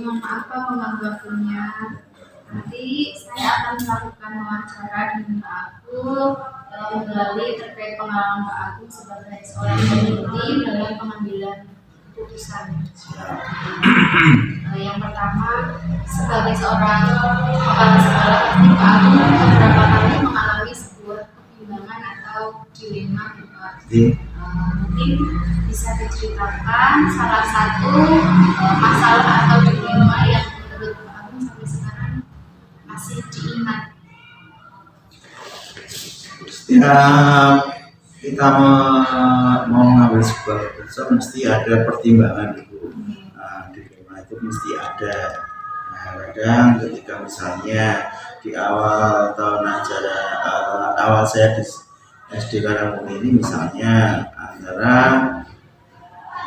Mohon maaf Pak mengganggu waktunya. Nanti saya akan melakukan wawancara dengan Pak Agung menggali terkait pengalaman Pak Agung sebagai seorang pemimpin dalam pengambilan keputusan. Yang pertama, sebagai seorang kepala sekolah, pasti Pak Agung beberapa kali mengalami sebuah kebimbangan atau dilema gitu Pak. Mungkin bisa diceritakan salah satu masalah atau dilema yang menurut Pak Agung sampai sekarang masih diingat. Setiap kita mau mengambil sebuah keputusan mesti ada pertimbangan itu. Dilema itu mesti ada. Kadang ketika misalnya di awal tahun ajaran awal saya di SD Karangmuni ini misalnya antara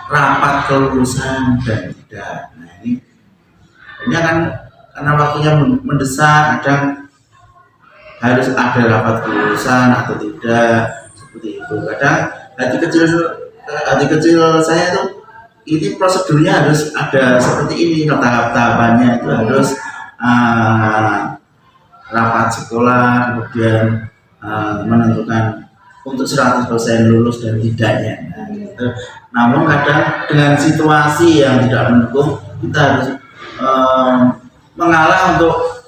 rapat kelulusan dan tidak. Nah ini akan karena waktunya mendesak, kadang harus ada rapat kelulusan atau tidak, seperti itu. Kadang hati kecil saya tuh ini prosedurnya harus ada seperti ini, tahap-tahapannya itu harus rapat sekolah, kemudian menentukan untuk 100% lulus dan tidaknya. Nah, gitu. Namun kadang dengan situasi yang tidak mendukung, kita harus mengalah untuk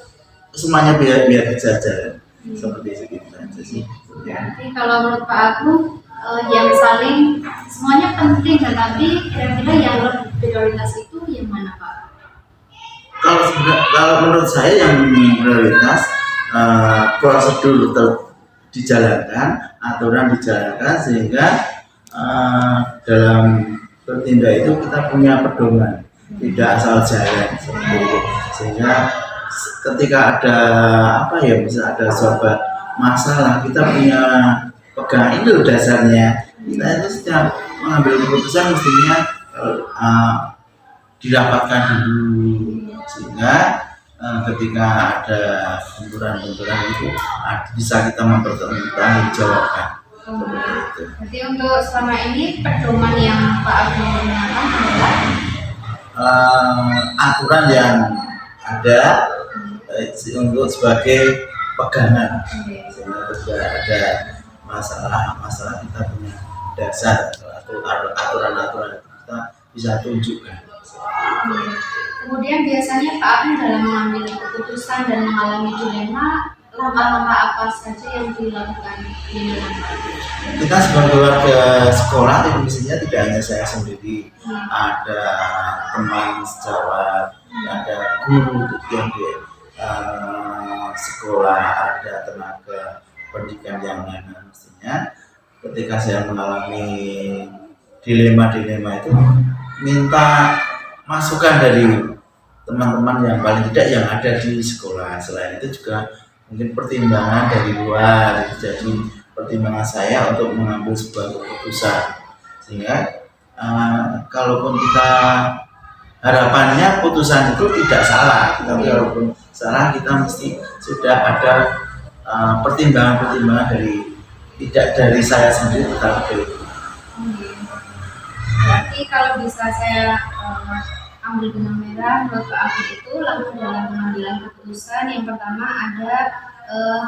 semuanya biar berjalan. Seperti itu saja sih. Jadi kalau menurut Pak Agung yang saling semuanya penting, tetapi kira-kira yang lebih prioritas itu yang mana Pak? Kalau menurut saya yang prioritas prosedur dijalankan, aturan dijalankan sehingga dalam bertindak itu kita punya pedoman, tidak asal jalan seperti itu. Sehingga ketika ada bisa ada suatu masalah, kita punya pegang itu dasarnya. Kita itu setiap mengambil keputusan mestinya dirapatkan dulu, sehingga ketika ada benturan-benturan itu bisa kita mempertanggungjawabkan. Jadi untuk selama ini pedoman yang Pak Agung gunakan adalah aturan yang ada untuk sebagai pegangan, sehingga tidak ada masalah kita punya dasar atau aturan-aturan kita bisa tunjukkan. Kemudian biasanya Pak Agung dalam mengambil keputusan dan mengalami dilema, langkah-langkah apa saja yang dilakukan di dalam kita sebagai warga sekolah mestinya tidak hanya saya sendiri, ada teman sejawat, ada guru yang di sekolah, ada tenaga pendidikan yang lain. Mestinya ketika saya mengalami dilema itu minta masukan dari teman-teman yang paling tidak yang ada di sekolah. Selain itu juga mungkin pertimbangan dari luar, jadi pertimbangan saya untuk mengambil sebuah keputusan, sehingga kalaupun kita harapannya putusan itu tidak salah, tapi walaupun salah kita mesti sudah ada pertimbangan tidak dari saya sendiri tetapi dari Berarti kalau bisa saya ambil benang merah, menurut Pak Agung itu langkah dalam pengambilan keputusan yang pertama ada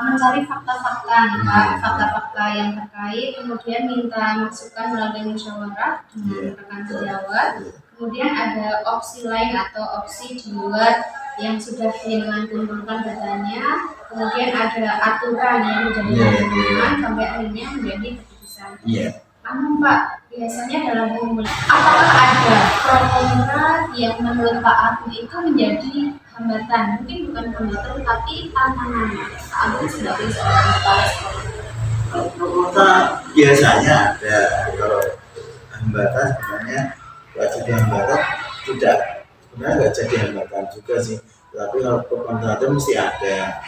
mencari fakta-fakta nih Pak, fakta-fakta yang terkait, kemudian minta masukan melalui musyawarah dengan rekan sejawat, kemudian ada opsi lain atau opsi di luar yang sudah dengan kumpulkan datanya, kemudian ada aturan yang menjadi pertimbangan sampai akhirnya menjadi keputusan. Namun Pak, biasanya dalam pemulihan, apakah ada pro kontra yang menurut Pak Agung itu menjadi hambatan? Mungkin bukan hambatan, tapi tantangan Pak Agung sebagai seorang kepala sekolah. Kalau pro kontra biasanya ada. Kalau hambatan sebenarnya nggak jadi hambatan, sebenarnya nggak jadi hambatan juga sih. Tapi kalau pro kontra itu mesti ada.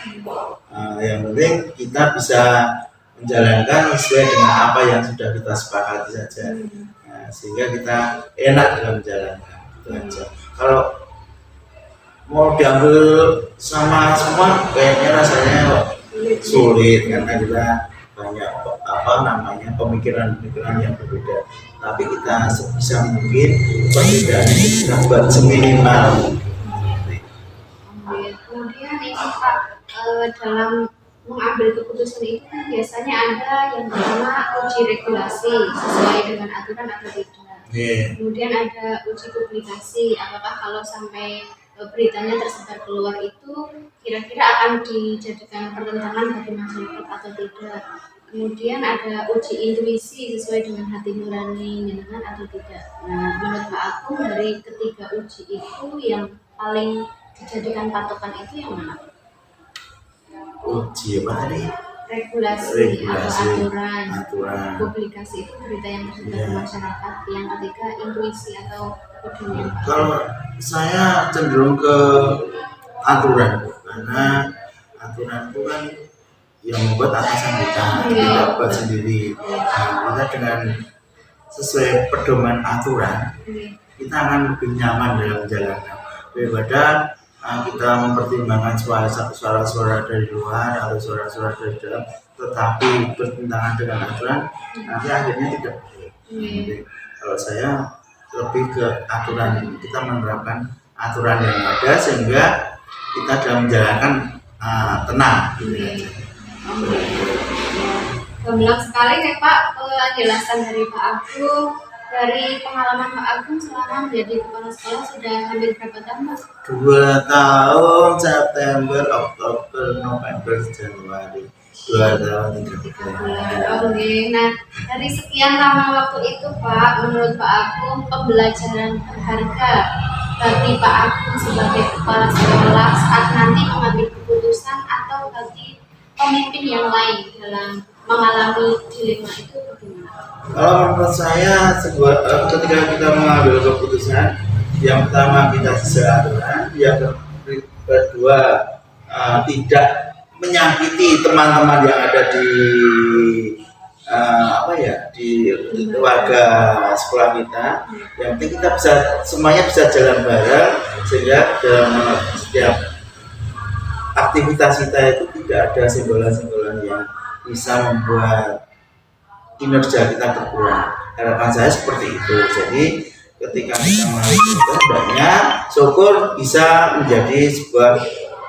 Yang penting kita bisa menjalankan sesuai dengan apa yang sudah kita sepakati saja, sehingga kita enak dalam menjalankan itu aja. Kalau mau diambil sama semua kayaknya rasanya sulit karena kita banyak apa namanya pemikiran-pemikiran yang berbeda, tapi kita sebisa mungkin perbedaannya kita buat seminimal. Kemudian ini Pak, dalam mengambil keputusan itu kan biasanya ada yang pertama uji regulasi sesuai dengan aturan atau tidak. Kemudian ada uji publikasi, apakah kalau sampai beritanya tersebar keluar itu kira-kira akan dijadikan pertentangan bagi masyarakat atau tidak. Kemudian ada uji intuisi sesuai dengan hati nurani jenengan atau tidak. Nah, menurut Pak Agung dari ketiga uji itu yang paling dijadikan patokan itu yang mana? Uji apa tadi? Regulasi atau aturan. Publikasi itu berita yang tersebar ke masyarakat. Yang ketiga intuisi atau kepedulian. Kalau saya cenderung ke aturan, karena aturan itu kan yang membuat atasan kita, tidak buat sendiri. Nah, kita dengan sesuai pedoman aturan, kita akan lebih nyaman dalam menjalankan daripada kita mempertimbangkan suara-suara dari luar atau suara-suara dari dalam, tetapi bertentangan dengan aturan, nanti akhirnya tidak baik. Jadi, kalau saya lebih ke aturan, kita menerapkan aturan yang ada sehingga kita dalam menjalankan tenang. Gemilang sekali nih Pak penjelasan dari Pak Agung. Dari pengalaman Pak Agung selama menjadi kepala sekolah sudah hampir berapa tahun Pak? 2 tahun, September, Oktober, November, Januari. 2 tahun 3 bulan. Oke, nah dari sekian lama waktu itu Pak, menurut Pak Agung pembelajaran berharga bagi Pak Agung sebagai kepala sekolah saat nanti mengambil keputusan atau bagi pemimpin yang lain dalam mengalami dilema itu bagaimana? Kalau menurut saya ketika kita mengambil keputusan, yang pertama kita sesuai aturan, yang kedua tidak menyakiti teman-teman yang ada di warga sekolah kita. Yang penting kita semuanya bisa jalan bareng sehingga dalam setiap aktivitas kita itu tidak ada simbolan-simbolan yang bisa membuat kinerja kita terkurang. Harapan saya seperti itu. Jadi ketika kita mengambil hendaknya syukur bisa menjadi sebuah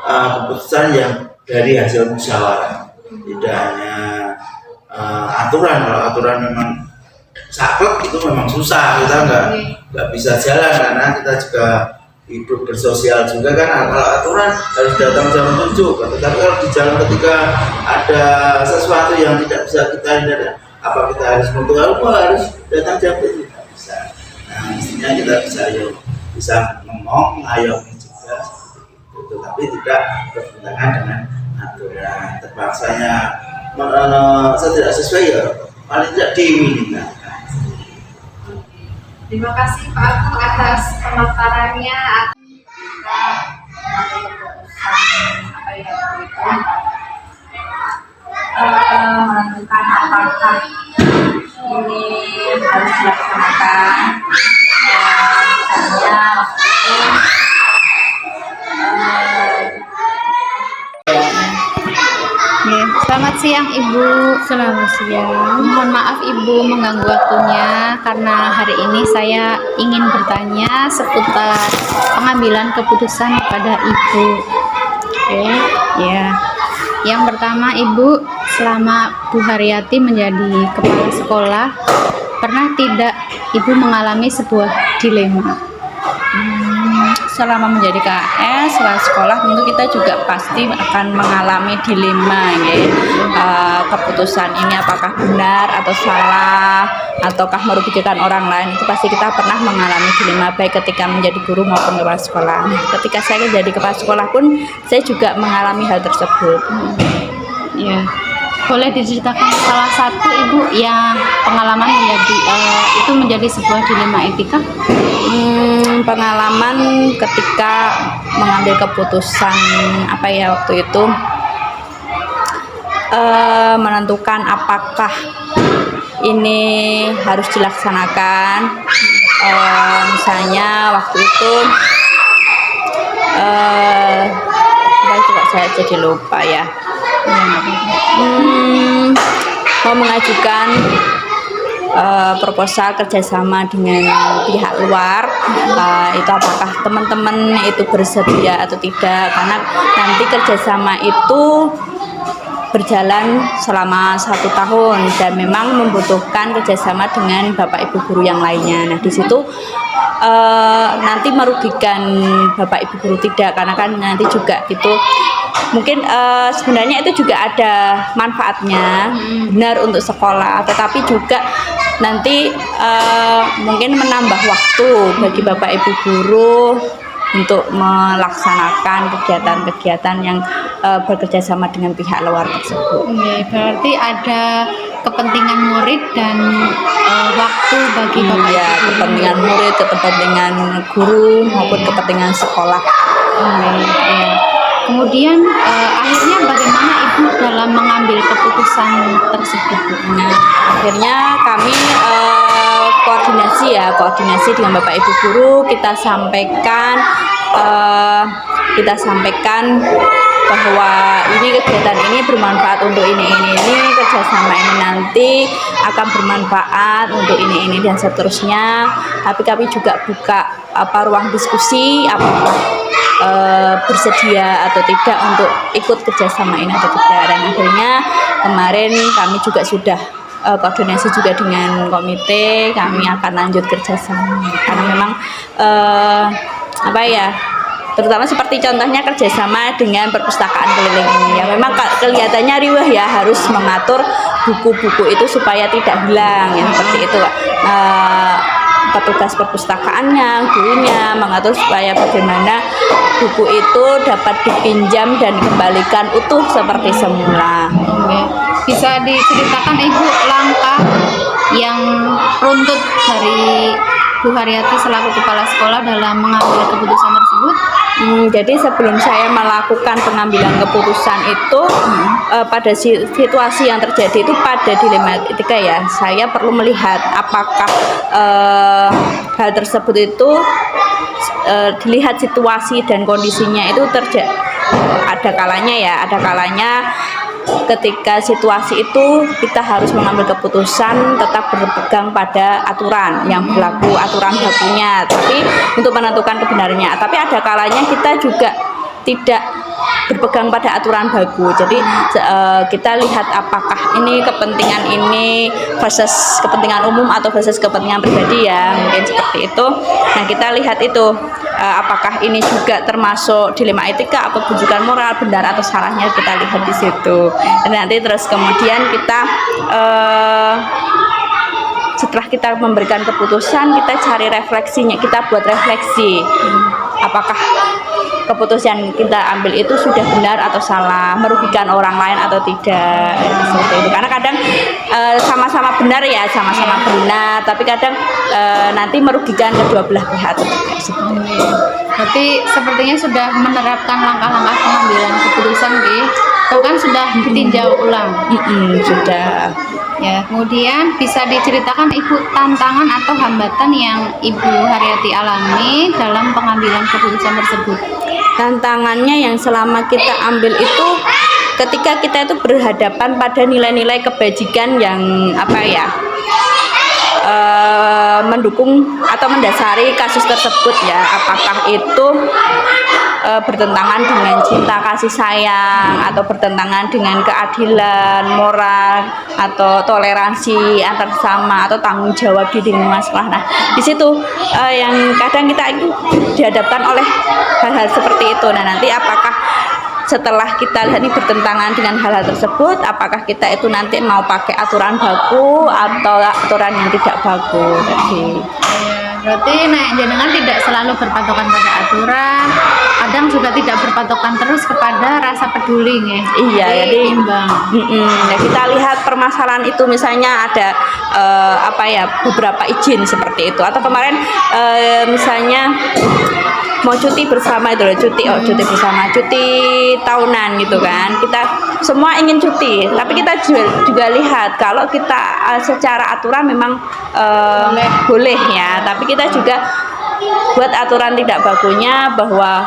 keputusan yang dari hasil musyawarah, tidak hanya aturan. Kalau aturan memang saklek itu memang susah, kita nggak bisa jalan karena kita juga hidup bersosial juga kan. Kalau aturan harus datang jam 7, tetapi kalau di jalan ketika ada sesuatu yang tidak bisa kita hindari, apa kita harus harus datang jam 7? Tidak bisa. Nah, mestinya kita bisa ngomong, mengayomi juga seperti itu, tapi tidak bertentangan dengan aturan. Terpaksanya saya tidak sesuai ya paling tidak diminta. Terima kasih Pak Agung atas pemaparannya. Menentukan apakah ini harus dilaksanakan, misalnya Selamat siang Ibu. Selamat siang. Mohon maaf Ibu mengganggu waktunya karena hari ini saya ingin bertanya seputar pengambilan keputusan kepada Ibu. Oke, ya. Yang pertama Ibu, selama Bu Haryati menjadi kepala sekolah, pernah tidak Ibu mengalami sebuah dilema? Selama menjadi KS sekolah tentu kita juga pasti akan mengalami dilema ya. Keputusan ini apakah benar atau salah, ataukah merugikan orang lain, itu pasti kita pernah mengalami dilema baik ketika menjadi guru maupun kepala sekolah. Ketika saya menjadi kepala sekolah pun saya juga mengalami hal tersebut. Ya, boleh diceritakan salah satu Ibu yang pengalaman menjadi sebuah dilema etika? Pengalaman ketika mengambil keputusan waktu itu menentukan apakah ini harus dilaksanakan. Misalnya waktu itu saya jadi lupa ya. mau mengajukan proposal kerjasama dengan pihak luar, itu apakah teman-teman itu bersedia atau tidak, karena nanti kerjasama itu berjalan selama 1 tahun dan memang membutuhkan kerjasama dengan Bapak Ibu guru yang lainnya. Nah di situ nanti merugikan Bapak Ibu guru tidak, karena kan nanti juga itu mungkin sebenarnya itu juga ada manfaatnya benar untuk sekolah, tetapi juga nanti mungkin menambah waktu bagi Bapak Ibu guru untuk melaksanakan kegiatan-kegiatan yang bekerja sama dengan pihak luar tersebut. Berarti ada kepentingan murid dan waktu bagi Bapak Iya, Ibu. kepentingan murid, kepentingan guru maupun kepentingan sekolah. Ya. Kemudian akhirnya bagaimana Ibu dalam mengambil keputusan tersebut? Nah, akhirnya kami koordinasi dengan Bapak Ibu guru, kita sampaikan bahwa ini kegiatan ini bermanfaat untuk ini, kerjasama ini nanti akan bermanfaat untuk ini dan seterusnya. Tapi kami juga buka ruang diskusi apakah bersedia atau tidak untuk ikut kerjasama ini atau tidak. Dan akhirnya kemarin kami juga sudah koordinasi juga dengan komite, kami akan lanjut kerjasama karena memang terutama seperti contohnya kerjasama dengan perpustakaan keliling ini ya, memang kelihatannya riwah ya, harus mengatur buku-buku itu supaya tidak hilang ya, seperti itu petugas perpustakaannya, gurunya mengatur supaya bagaimana buku itu dapat dipinjam dan dikembalikan utuh seperti semula. Bisa diceritakan Ibu langkah yang runtut dari Bu Haryati selaku kepala sekolah dalam mengambil keputusan tersebut? Jadi sebelum saya melakukan pengambilan keputusan itu pada situasi yang terjadi itu pada dilematika ya, saya perlu melihat apakah hal tersebut itu dilihat situasi dan kondisinya itu ada kalanya ketika situasi itu kita harus mengambil keputusan tetap berpegang pada aturan yang berlaku, aturan bakunya, tapi untuk menentukan kebenarannya. Tapi ada kalanya kita juga tidak berpegang pada aturan baku. Jadi kita lihat apakah ini kepentingan ini versus kepentingan umum atau versus kepentingan pribadi ya, mungkin seperti itu. Nah kita lihat itu apakah ini juga termasuk dilema etika atau bujukan moral, benar atau salahnya kita lihat di situ. Dan nanti terus kemudian kita setelah kita memberikan keputusan, kita cari refleksinya, kita buat refleksi apakah keputusan kita ambil itu sudah benar atau salah, merugikan orang lain atau tidak, seperti itu. Karena kadang sama-sama benar ya, sama-sama benar, tapi kadang nanti merugikan kedua belah pihak. Berarti sepertinya sudah menerapkan langkah-langkah pengambilan keputusan, bahkan sudah ditinjau ulang. Sudah. Ya, kemudian bisa diceritakan Ibu tantangan atau hambatan yang Ibu Haryati alami dalam pengambilan keputusan tersebut? Tantangannya yang selama kita ambil itu ketika kita itu berhadapan pada nilai-nilai kebajikan yang mendukung atau mendasari kasus tersebut ya, apakah itu bertentangan dengan cinta kasih sayang atau bertentangan dengan keadilan moral atau toleransi antar sesama atau tanggung jawab di masalah. Nah di situ yang kadang kita itu dihadapkan oleh hal-hal seperti itu. Nah nanti apakah setelah kita lihat ini bertentangan dengan hal-hal tersebut, apakah kita itu nanti mau pakai aturan baku atau aturan yang tidak baku? Berarti jenengan tidak selalu berpatokan pada aturan, kadang juga tidak berpatokan terus kepada rasa peduli nih. Iya, jadi imbang. Ya kita lihat permasalahan itu, misalnya ada beberapa izin seperti itu, atau kemarin misalnya mau cuti bersama itu loh, cuti bersama, cuti tahunan gitu kan, kita semua ingin cuti, tapi kita juga lihat kalau kita secara aturan memang boleh ya, tapi kita juga buat aturan tidak bakunya bahwa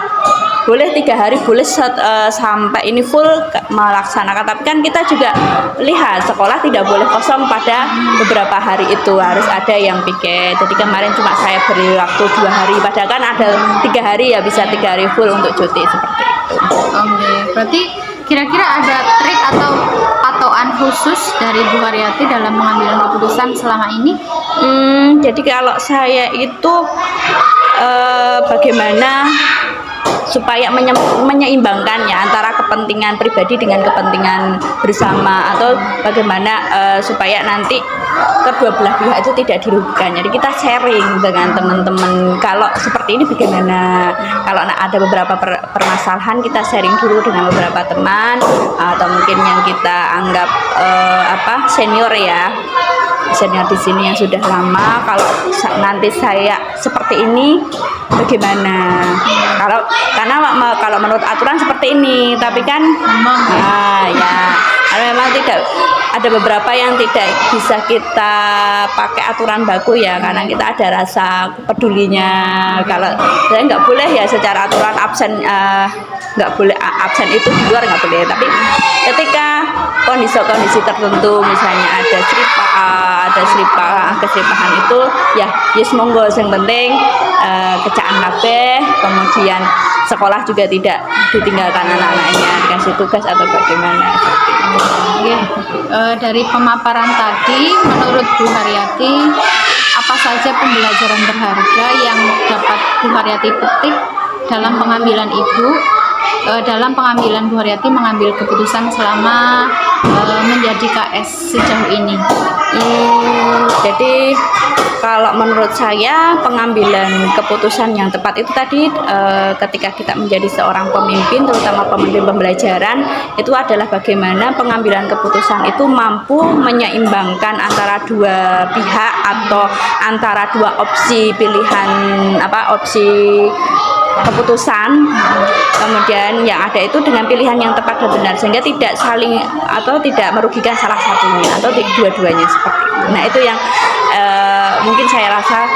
boleh 3 hari, boleh sampai ini full melaksanakan. Tapi kan kita juga lihat sekolah tidak boleh kosong pada beberapa hari itu, harus ada yang piket. Jadi kemarin cuma saya beri waktu 2 hari, padahal kan ada 3 hari ya, bisa 3 hari full untuk cuti seperti itu. Oke, berarti kira-kira ada trik atau patokan khusus dari Bu Haryati dalam pengambilan keputusan selama ini? Jadi kalau saya itu bagaimana supaya menyeimbangkan ya antara kepentingan pribadi dengan kepentingan bersama, atau bagaimana supaya nanti kedua belah pihak itu tidak dirugikan. Jadi kita sharing dengan teman-teman, kalau seperti ini bagaimana, kalau ada beberapa permasalahan kita sharing dulu dengan beberapa teman, atau mungkin yang kita anggap senior ya, senior di sini yang sudah lama. Kalau nanti saya seperti ini bagaimana, kalau menurut aturan seperti ini, tapi kan ya karena memang tidak ada beberapa yang tidak bisa kita pakai aturan baku ya, karena kita ada rasa pedulinya. Kalau saya nggak boleh ya secara aturan absen, nggak boleh absen itu di luar, nggak boleh. Tapi ketika kondisi tertentu, misalnya ada keseripahan itu ya yes monggo, yang penting kecaan kabeh, kemudian sekolah juga tidak ditinggalkan anak-anaknya dikasih tugas atau bagaimana. Dari pemaparan tadi, menurut Bu Haryati, apa saja pembelajaran berharga yang dapat Bu Haryati petik dalam pengambilan Bu Haryati mengambil keputusan selama menjadi KS sejauh ini? Jadi kalau menurut saya pengambilan keputusan yang tepat itu tadi, ketika kita menjadi seorang pemimpin, terutama pemimpin pembelajaran, itu adalah bagaimana pengambilan keputusan itu mampu menyeimbangkan antara dua pihak atau antara dua opsi pilihan, opsi keputusan, kemudian yang ada itu dengan pilihan yang tepat dan benar, sehingga tidak saling atau tidak merugikan salah satunya atau dua-duanya seperti itu. Nah, itu yang mungkin saya rasa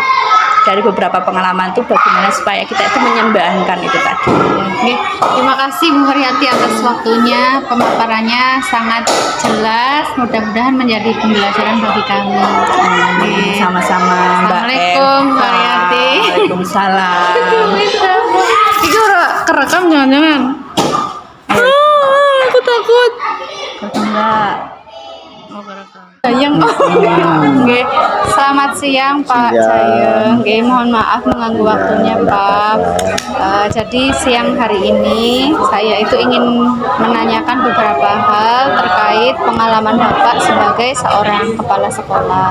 dari beberapa pengalaman itu, bagaimana supaya kita itu menyeimbangkan itu tadi. Oke, terima kasih Bu Haryati atas waktunya, pemaparannya sangat jelas, mudah-mudahan menjadi pembelajaran bagi kami. Sama-sama Mbak Em. Assalamualaikum Bu Haryati. Waalaikumsalam. Itu kerekam jangan-jangan. Aku takut. Enggak. Jayeng. Nggih. Selamat siang Pak Jayeng. Nggih, mohon maaf mengganggu waktunya Pak. Jadi siang hari ini saya itu ingin menanyakan beberapa hal terkait pengalaman Bapak sebagai seorang kepala sekolah.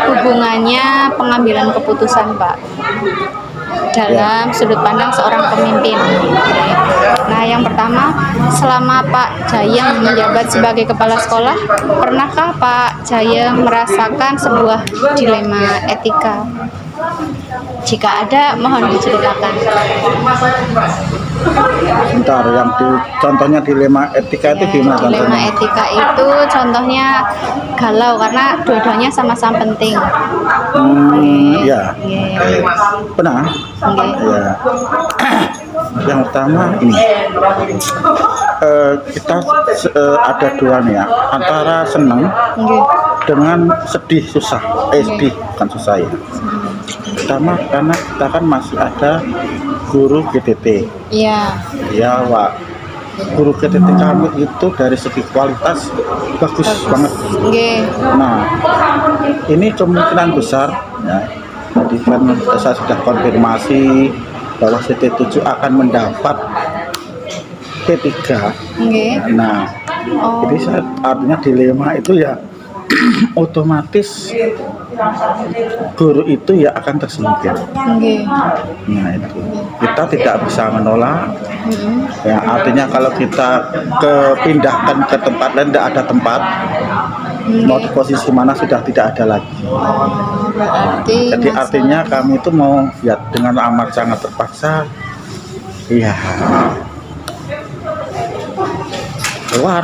Hubungannya pengambilan keputusan Pak dalam sudut pandang seorang pemimpin. Nah, yang pertama, selama Pak Jayeng menjabat sebagai kepala sekolah, pernahkah Pak Jayeng merasakan sebuah dilema etika? Jika ada, mohon diceritakan. Bentar, contohnya dilema etika itu gimana contohnya? Dilema etika itu contohnya galau karena dua-duanya sama-sama penting. Ya. Pernah? Ya. Yang pertama ini, kita ada dua nih ya, antara senang dengan sedih, sedih bukan susah ya. Pertama karena kita kan masih ada guru GTT. Iya. Ya, Wak. Guru GTT kami itu dari segi kualitas bagus banget. Nah, ini kemungkinan besar ya. Tadi kan saya sudah konfirmasi bahwa CT7 akan mendapat P3. Nah, jadi artinya dilema itu ya otomatis guru itu ya akan tersingkir. Nah, itu kita tidak bisa menolak. Ya, artinya kalau kita kepindahkan ke tempat lain, tidak ada tempat, mau di posisi mana sudah tidak ada lagi. Jadi artinya kami itu mau ya dengan amat sangat terpaksa, iya keluar.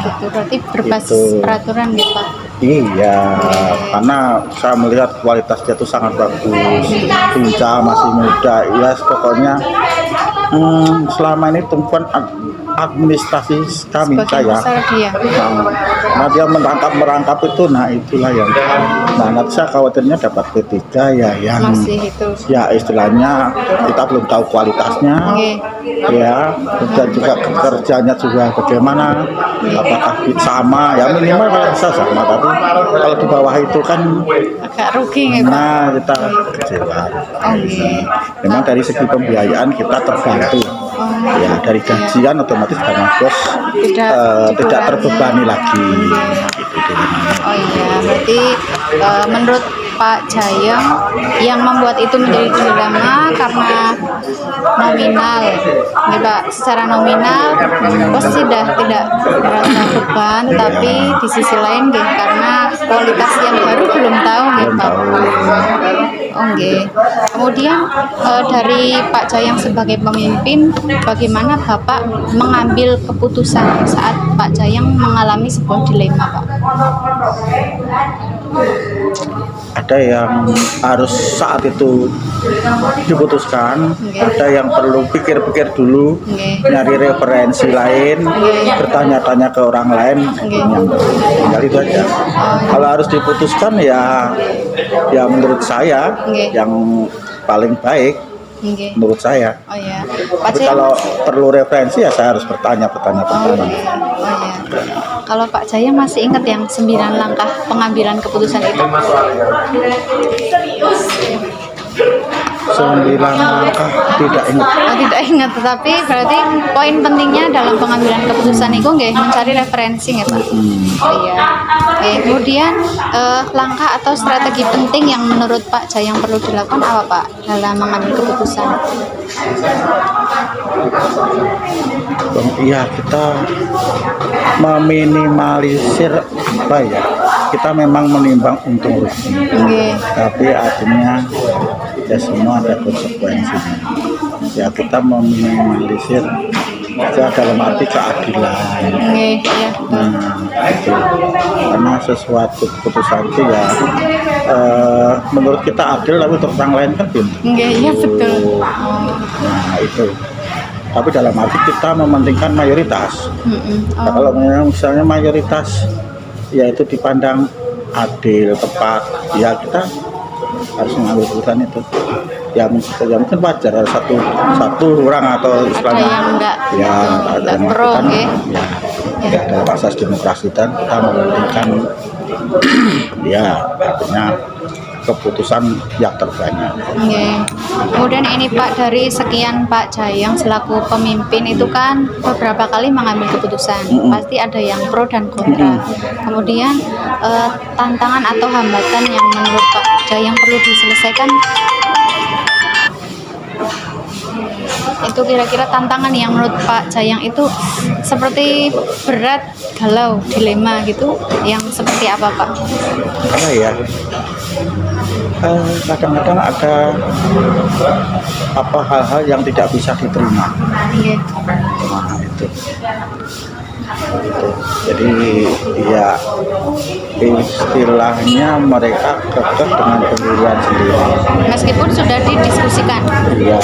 gitu. Berarti berbasis Itu. peraturan gitu Pak. Iya, karena saya melihat kualitasnya itu sangat bagus, lincah, masih muda. Ya, pokoknya selama ini tumpuan administrasi kami Sebagian besar dia. Nah, dia merangkap itu, nah itulah yang, nah nanti saya khawatirnya dapat P3 ya yang Masih itu. ya istilahnya kita belum tahu kualitasnya, Oke. ya, dan juga kerjanya juga bagaimana, apakah sama, ya minimal kalau bisa sama, tapi kalau di bawah itu kan, Agak rugi gitu. nah kita kecewa. Oke. Memang dari segi pembiayaan kita terbantu, ya dari gajian otomatis karena bos tidak terbebani lagi. Gitu, Oh iya, berarti menurut Pak Jayang yang membuat itu menjadi dilema karena nominal, ya Pak, secara nominal bos tidak merasa beban, tapi di sisi lain nggih, karena kualitas yang baru belum tahu nggih Pak. Oh nggih. Kemudian dari Pak Jayang sebagai pemimpin, bagaimana Bapak mengambil keputusan saat Pak Jayang mengalami sebuah dilema Pak? Ada yang harus saat itu diputuskan, ada yang perlu pikir-pikir dulu, nyari referensi lain, bertanya-tanya ke orang lain, yang tinggal itu aja. Kalau harus diputuskan ya menurut saya yang paling baik, Nggih. menurut saya. Oh ya. Pak Tapi Jayang, kalau perlu referensi ya saya harus bertanya. oh ya. Kalau Pak Jayang masih ingat yang 9 langkah pengambilan keputusan itu? 9 langkah tidak ingat. Oh, tidak ingat, tetapi berarti poin pentingnya dalam pengambilan keputusan itu nggih mencari referensi nggih Pak. Oh iya. Oke, kemudian langkah atau strategi penting yang menurut Pak Jayang perlu dilakukan apa Pak dalam mengambil keputusan? Iya, kita meminimalisir apa ya? Kita memang menimbang untung rugi, Nggih. tapi artinya ya semua ada konsekuensinya. Ya kita meminimalisir ya dalam arti keadilan. Nggih, iya. Itu. Karena sesuatu keputusan itu ya menurut kita adil, tapi untuk orang lain kan belum. Nggih, iya betul. Nah itu. Tapi dalam arti kita mementingkan mayoritas. Nah, Oh. kalau misalnya mayoritas yaitu dipandang adil, tepat, ya kita harus mengambil keputusan itu. Ya mungkin wajar ada satu orang atau istilahnya yang enggak ada yang pro, mengatakan, oke. ya dalam asas demokrasi dan kita mementingkan ya artinya keputusan yang terbanyak. Nggih. Kemudian ini Pak, dari sekian Pak Jayang selaku pemimpin itu kan beberapa kali mengambil keputusan. Pasti ada yang pro dan kontra. Kemudian tantangan atau hambatan yang menurut Pak Jayang perlu diselesaikan itu kira-kira tantangan yang menurut Pak Jayang itu seperti berat, galau, dilema gitu, yang seperti apa Pak? Karena ya kadang-kadang ada hal-hal yang tidak bisa diterima. Nggih. Nah itu. Jadi ya istilahnya mereka kekeh dengan pendirian sendiri. Meskipun sudah didiskusikan. Ya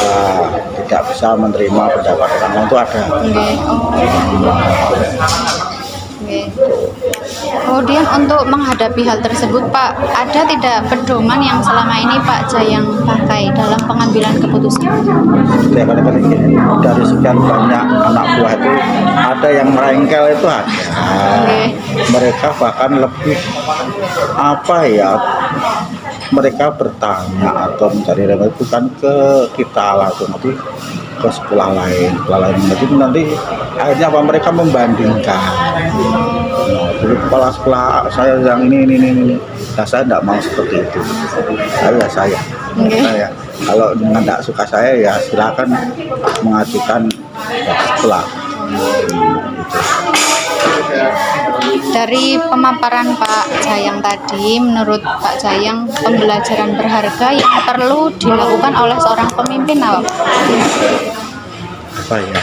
tidak bisa menerima pendapat orang lain itu ada. Nggih. Oh. Nggih. Kemudian untuk menghadapi hal tersebut Pak, ada tidak pedoman yang selama ini Pak Jayang pakai dalam pengambilan keputusan? Saya katakan gini, dari sekian banyak anak buah itu ada yang merengkel itu ada. Mereka bahkan lebih apa ya? Mereka bertanya atau mencari referensi bukan ke kita langsung, tapi ke sekolah lain. Jadi nanti akhirnya apa mereka membandingkan. Nah, dulu kepala sekolah saya yang ini. Nah, saya tidak mau seperti itu. Saya. Kalau dengan tidak suka saya ya silakan mengajukan sekolah. Dari pemaparan Pak Jayang tadi, menurut Pak Jayang pembelajaran berharga yang perlu dilakukan oleh seorang pemimpin apa? Apa ya?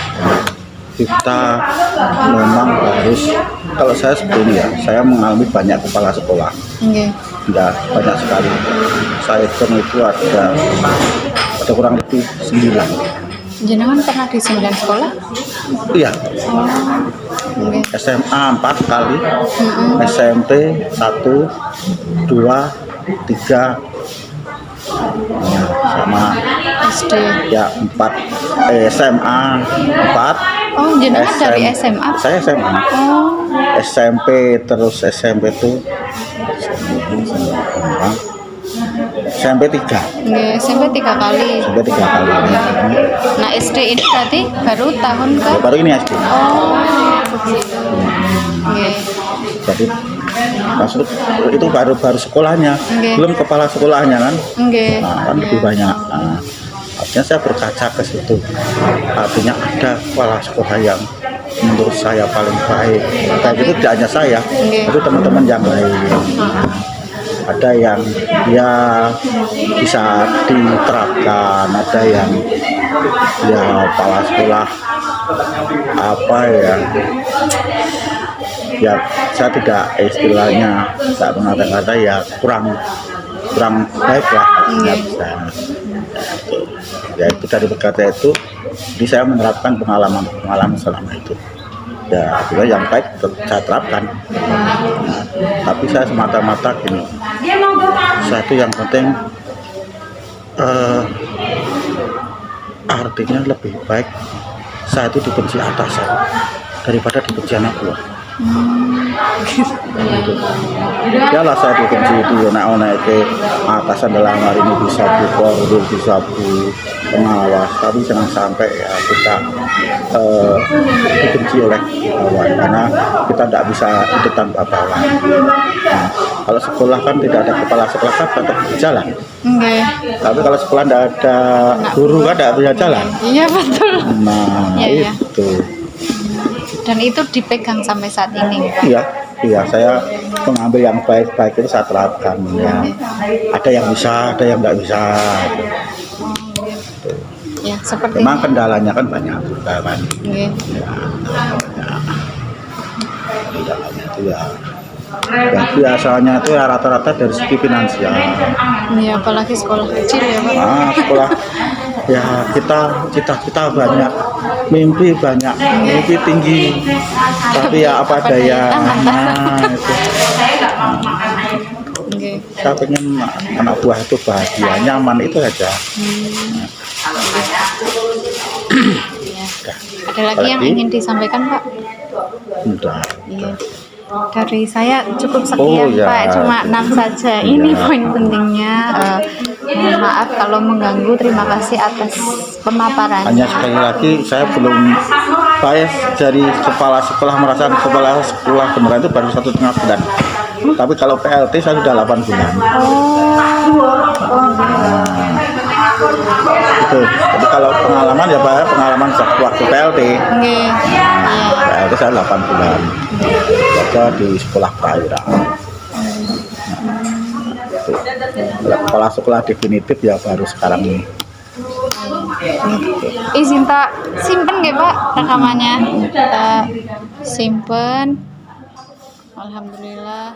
kita memang harus, kalau saya seperti ini ya, saya mengalami banyak kepala sekolah. Nggih. Ya, banyak sekali. Saya hitung itu ada kurang lebih 9. Jenengan pernah di 9 sekolah? Iya, Nggih. SMA 4 kali, SMP 1, 2, 3, ya, sama SD. ya 4, SMA 4. Oh, jenengan dari SMA? Saya SMA. Oh, SMP terus SMP itu SMP 3. nggih, SMP 3 kali. SMP 3 kali. Nah, SD ini berarti baru tahun ke? Ya, baru ini SD. Oh, begitu. Nggih. Jadi maksud itu baru sekolahnya, Nggih. belum kepala sekolahnya kan. Nggih. Nah, kan lebih banyak. Nah, artinya saya berkaca ke situ. Artinya ada kepala sekolah yang menurut saya paling baik. Baik itu tidak hanya saya, Nggih. itu teman-teman yang lain. Ada yang ya bisa diterapkan, ada yang ya kepala sekolah apa ya saya tidak istilahnya tidak mengata-kata ya kurang baik lah ya bisa. Ya itu dari berkata itu, jadi saya menerapkan pengalaman selama itu. Ya juga yang baik saya terapkan. Nah, tapi saya semata-mata gini, satu yang penting artinya lebih baik saya itu dibenci atasan daripada dibenci anak buah. Ya lah saya dibenci itu naik ke atasan dalam hari ini bisa koordinir, bisa pengawas, tapi jangan sampai ya kita dibenci oleh bawahan karena kita tidak bisa itu tanpa bawahan. Nah, kalau sekolah kan tidak ada kepala sekolah kan tetap berjalan. Nggih. Tapi kalau sekolah tidak ada guru kan tidak bisa jalan. Iya, betul. Nah Iya, iya. itu. Dan itu dipegang sampai saat ini, Pak. Iya, saya mengambil yang baik-baik itu saya terapkan ya. Ada yang bisa, ada yang nggak bisa. Ya, seperti Memang kendalanya kan banyak kan. nggih. Ya, kendalanya itu ya. Ya biasanya itu ya rata-rata dari segi finansial. Iya, apalagi sekolah kecil ya, Pak. Nah, sekolah ya kita banyak, mimpi banyak, mimpi tinggi, tapi ya apa daya. Nah, itu. Nggih. Saya pengen anak buah itu bahagia, nyaman itu aja. Ada lagi yang ingin disampaikan, Pak? Udah. Iya. Dari saya cukup Oh, sekian, ya. Pak. Cuma 6 saja. Ini poin pentingnya. Mohon maaf kalau mengganggu. Terima kasih atas pemaparannya. Hanya sekali lagi saya belum baik dari kepala sekolah, merasa kepala sekolah beneran itu baru 1,5 bulan. Tapi kalau PLT saya sudah 8 bulan. Gitu. Jadi kalau pengalaman ya Pak, pengalaman waktu PLT. Nggih. Iya. PLT saya 8 bulan. Kerja di sekolah perairan. Kalau kepala sekolah definitif ya baru sekarang ini. Izin tak simpen nggih, Pak, rekamannya. Kita simpen. Alhamdulillah.